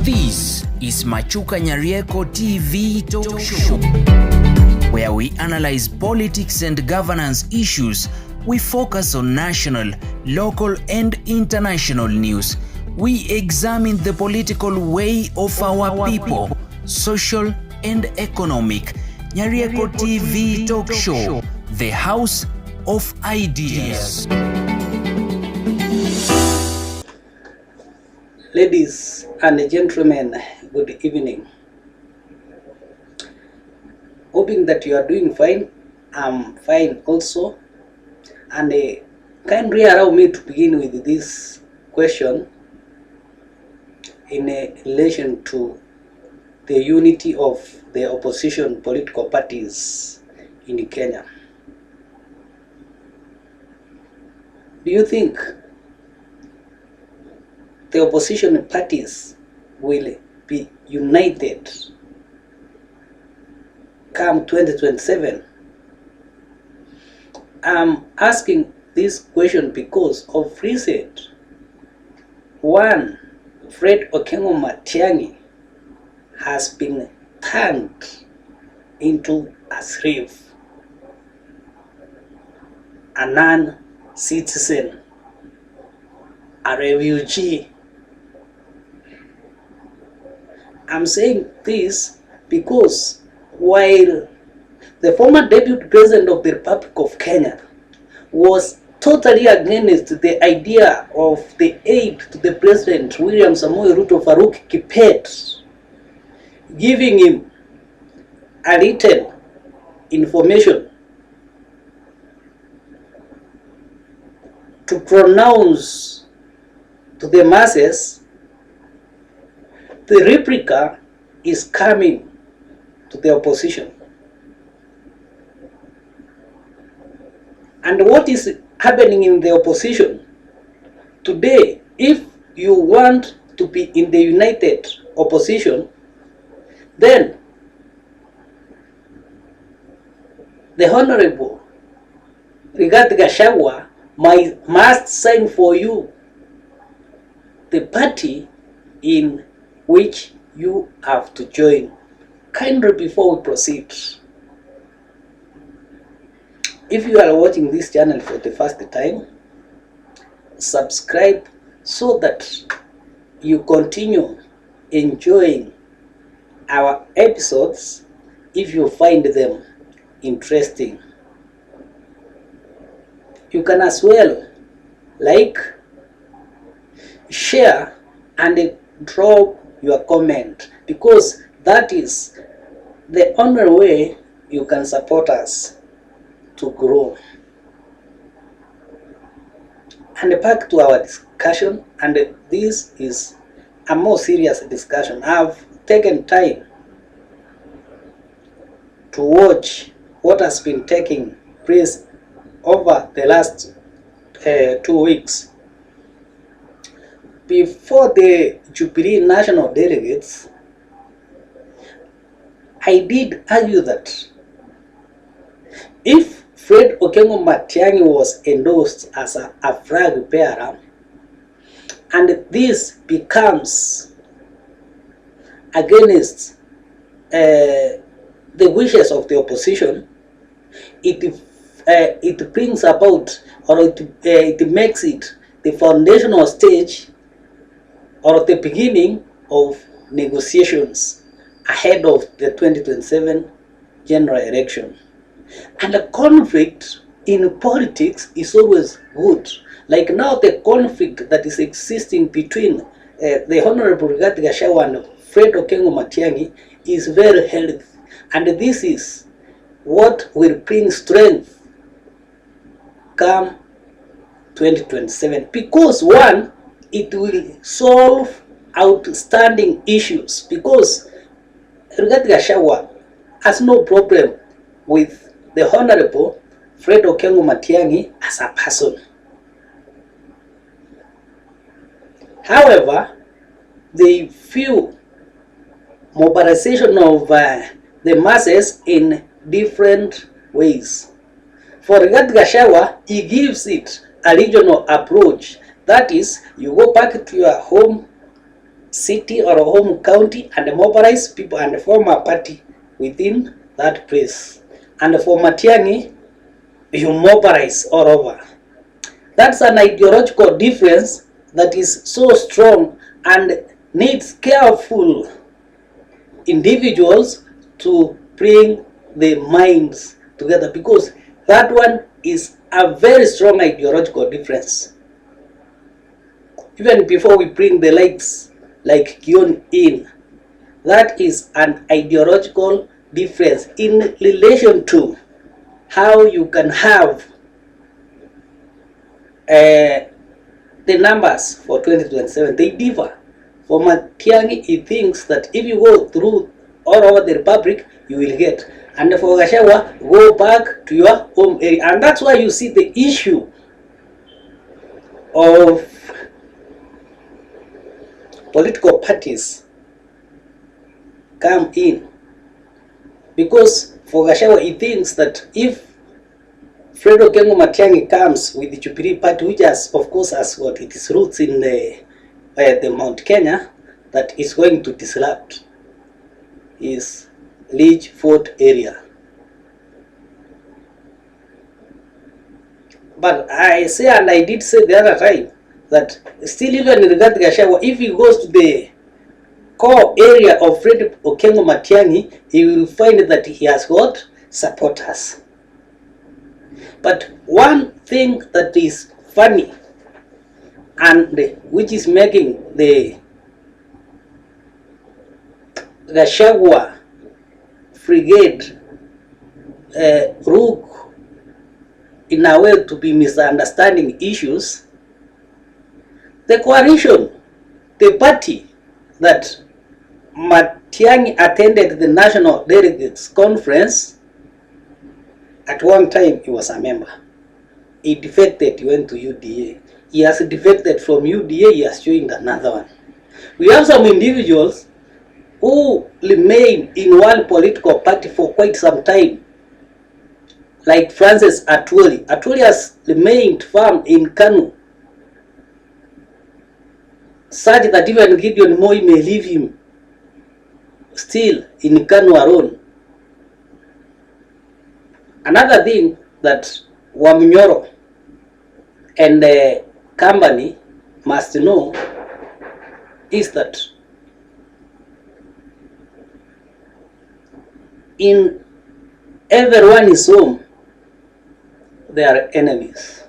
This is Machukanyarieko TV talk show, where we analyze politics and governance issues. We focus on national, local and international news. We examine the political way of our people, social and economic. Nyarieko TV talk show, the house of ideas. Ladies and gentlemen, good evening. Hoping that you are doing fine. I'm fine also. And kindly allow me to begin with this question in relation to the unity of the opposition political parties in Kenya. Do you think the opposition parties will be united come 2027? I'm asking this question because of recent one Fred Okengo Matiangi has been turned into a slave, a non-citizen, a refugee. I'm saying this because while the former Deputy President of the Republic of Kenya was totally against the idea of the aid to the President William Samoei Ruto Farouk Kipet, giving him a written information to pronounce to the masses, the replica is coming to the opposition. And what is happening in the opposition today? If you want to be in the united opposition, then the Honorable Rigathi Gachagua must sign for you the party in which you have to join. Kindly, before we proceed, if you are watching this channel for the first time, subscribe so that you continue enjoying our episodes if you find them interesting. You can as well like, share and drop your comment, because that is the only way you can support us to grow. And back to our discussion, and this is a more serious discussion. I've taken time to watch what has been taking place over the last 2 weeks. Before the Jubilee national delegates, I did argue that if Fred Okengo Matiangi was endorsed as a flag bearer, and this becomes against the wishes of the opposition, it brings about, or it makes it the foundational stage or the beginning of negotiations ahead of the 2027 general election. And a conflict in politics is always good. Like now, the conflict that is existing between the Honorable Rigathi Gachagua and Fred Okengo Matiangi is very healthy. And this is what will bring strength come 2027. Because one, it will solve outstanding issues, because Rigathi Gachagua has no problem with the Honorable Fred Okengo Matiangi as a person. However, they feel mobilization of the masses in different ways. For Rigathi Gachagua, he gives it a regional approach. That is, you go back to your home city or home county and mobilize people and form a party within that place. And for Matiang'i, you mobilize all over. That's an ideological difference that is so strong and needs careful individuals to bring the minds together, because that one is a very strong ideological difference. Even before we bring the likes like Gion in, that is an ideological difference in relation to how you can have the numbers for 2027. They differ. For Matiang'i, he thinks that if you go through all over the republic, you will get. And for Gachagua, go back to your home area. And that's why you see the issue of political parties come in. Because for Gachagua, he thinks that if Fred Okengo Matiang'i comes with the Jubilee party, which has, of course, has got its roots in the Mount Kenya, that is going to disrupt his Leach Fort area. But I say, and I did say the other time, that still even Rigathi Gachagua, if he goes to the core area of Fred Okengo Matiang'i, he will find that he has got supporters. But one thing that is funny and which is making the Gachagua frigate Rook in a way to be misunderstanding issues, the coalition, the party that Matiang'i attended the National Delegates Conference, at one time he was a member. He defected, he went to UDA. He has defected from UDA, he has joined another one. We have some individuals who remain in one political party for quite some time, like Francis Atwoli. Atwoli has remained firm in Kanu, such that even Gideon Moi may leave him still in Kanu alone. Another thing that Wamnyoro and the company must know is that in everyone's home there are enemies.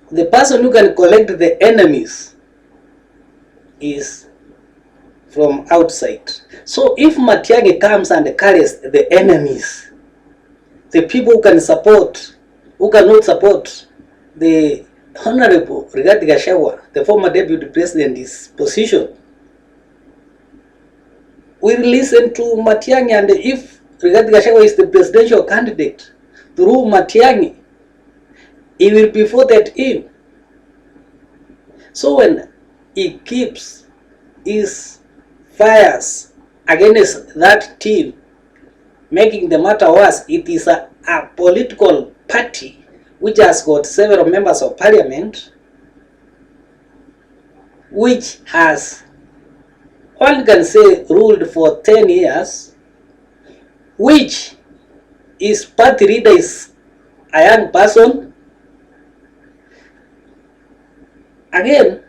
The person who can collect the enemies is from outside. So if Matiang'i comes and carries the enemies, the people who can support, who cannot support the Honorable Rigathi Gachagua, the former deputy president's position, will listen to Matiang'i, and if Rigathi Gachagua is the presidential candidate through Matiang'i, he will be voted in. So when he keeps his fires against that team, making the matter worse, it is a political party which has got several members of parliament, which has, one can say, ruled for 10 years, which his party leader is a young person. Again,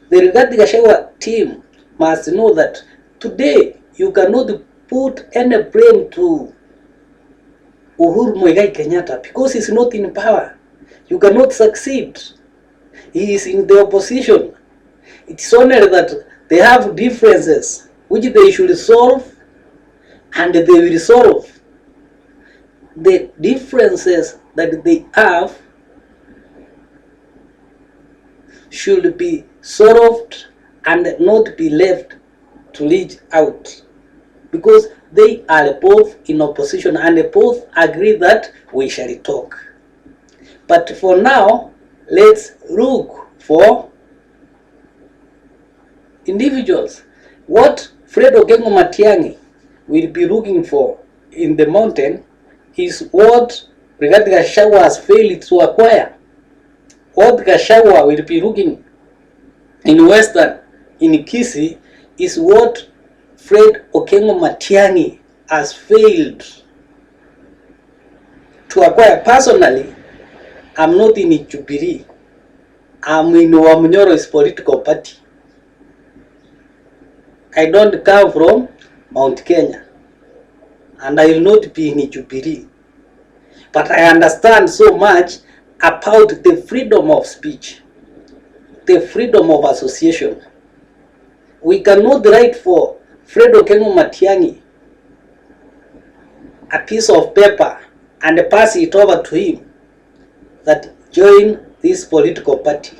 the Rigathi Gachagua team must know that today you cannot put any blame to Uhuru Muigai Kenyatta because he's not in power. You cannot succeed. He is in the opposition. It's only that they have differences which they should solve, and they will solve. The differences that they have should be solved and not be left to lead out, because they are both in opposition and both agree that we shall talk. But for now, let's look for individuals. What Fred Okengo Matiang'i will be looking for in the mountain is what Rigathi Gachagua has failed to acquire. What Gachagua will be looking in Western, in Kisii, is what Fred Okengo Matiang'i has failed to acquire. Personally, I'm not in Jubilee. I'm in Wamunyoro's political party. I don't come from Mount Kenya, and I will not be in Jubilee. But I understand so much about the freedom of speech, the freedom of association. We cannot write for Fred Okengo Matiang'i a piece of paper and pass it over to him that join this political party.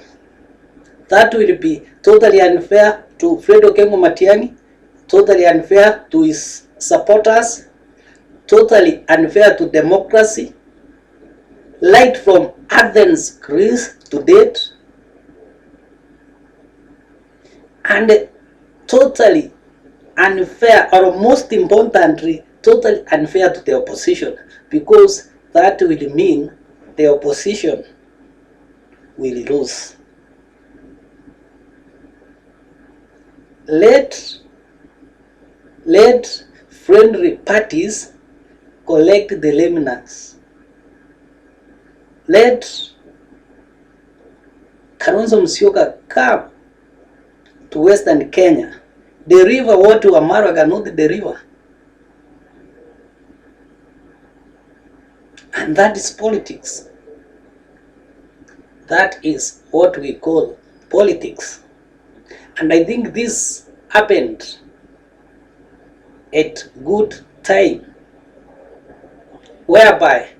That will be totally unfair to Fred Okengo Matiang'i, totally unfair to his supporters, totally unfair to democracy, right from Athens, Greece to date, and totally unfair, or most importantly, totally unfair to the opposition, because that will mean the opposition will lose. Let friendly parties collect the remnants. Let Kalonzo Musyoka come to Western Kenya. The river what to Amaraga, not the river. And that is politics. That is what we call politics. And I think this happened at good time, whereby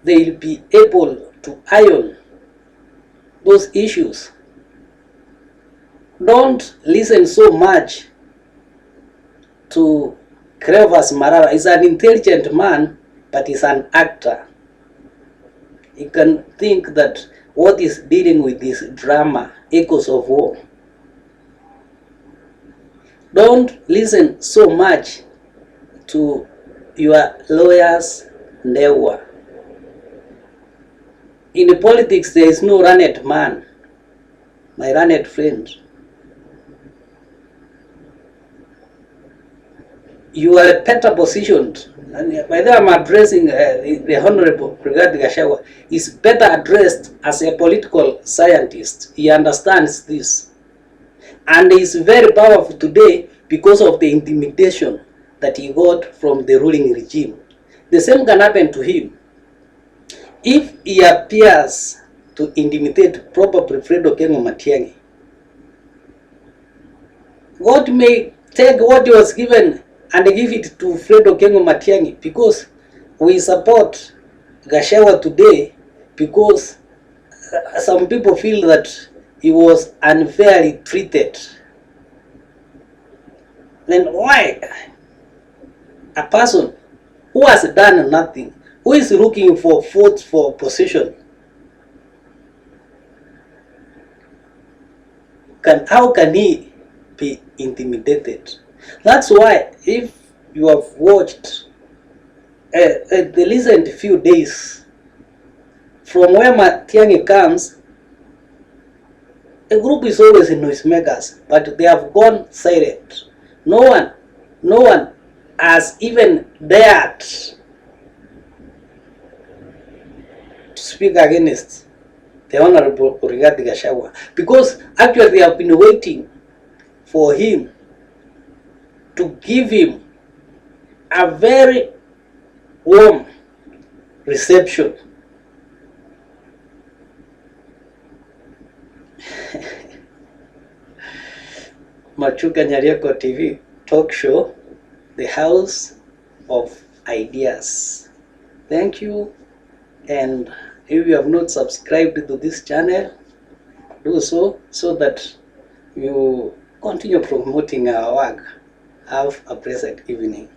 they will be able to iron those issues. Don't listen so much to Cleophas Malala. He's an intelligent man, but he's an actor. You can think that what is dealing with this drama, echoes of war. Don't listen so much to your lawyers' network. In politics, there is no learned man, my learned friend. You are better positioned, and by the way I'm addressing the Honorable Rigathi Gachagua, is better addressed as a political scientist. He understands this. And he is very powerful today because of the intimidation that he got from the ruling regime. The same can happen to him. If he appears to intimidate probably Fred Okengo Matiang'i, God may take what he was given and give it to Fred Okengo Matiang'i, because we support Gachagua today because some people feel that he was unfairly treated. Then why a person who has done nothing, who is looking for votes for position, how can he be intimidated? That's why, if you have watched the recent few days, from where Matiang'i comes, a group is always in noisemakers, but they have gone silent. No one has even dared to speak against the Honorable Rigathi Gachagua, because actually they have been waiting for him to give him a very warm reception. Machukanyarieko TV talk show, the house of ideas. Thank you, and if you have not subscribed to this channel, do so that you continue promoting our work. Have a pleasant evening.